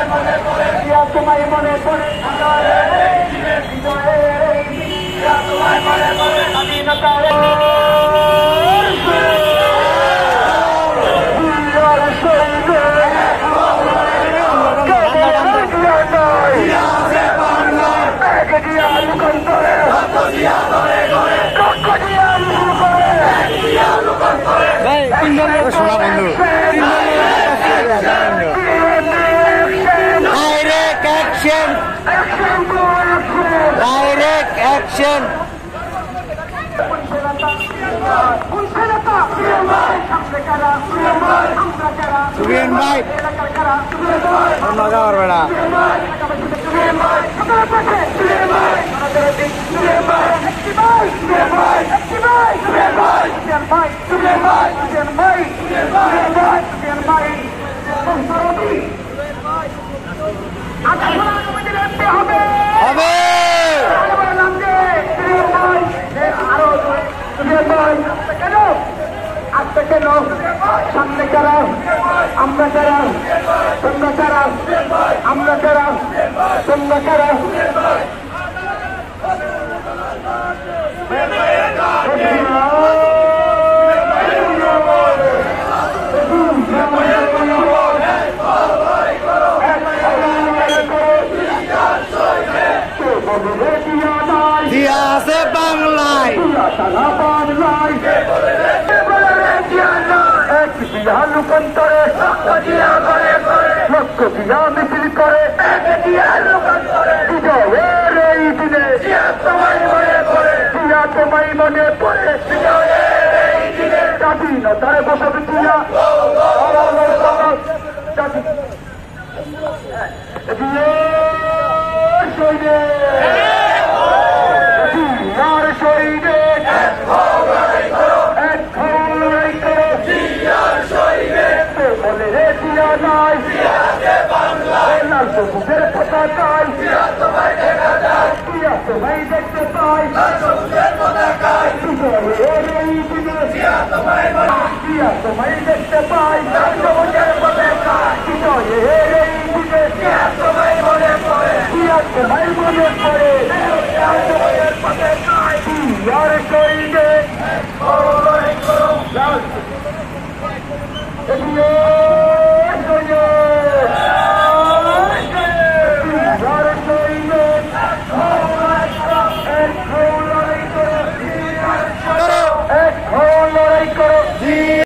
তোমায় মনে পড়ে তোমায় মনে পড়ে স্বাধীনতার শোনা বন্ধু ডাইরেক্ট অ্যাকশন ডাইরেক্ট অ্যাকশন সুবিন ভাই মজা করবে না হবে আজকে কেন সামনে কারা আমরা কারা তোমরা কারা আমরা কারা তোমরা কারা দিয়া আছে বাংলায় লুকান্তরে লক্ষ দিয়া মিছিল করে বিজয়ের এই দিনে তোমায় মনে পড়ে স্বাধীনতার বসবে দিয়া শহীদ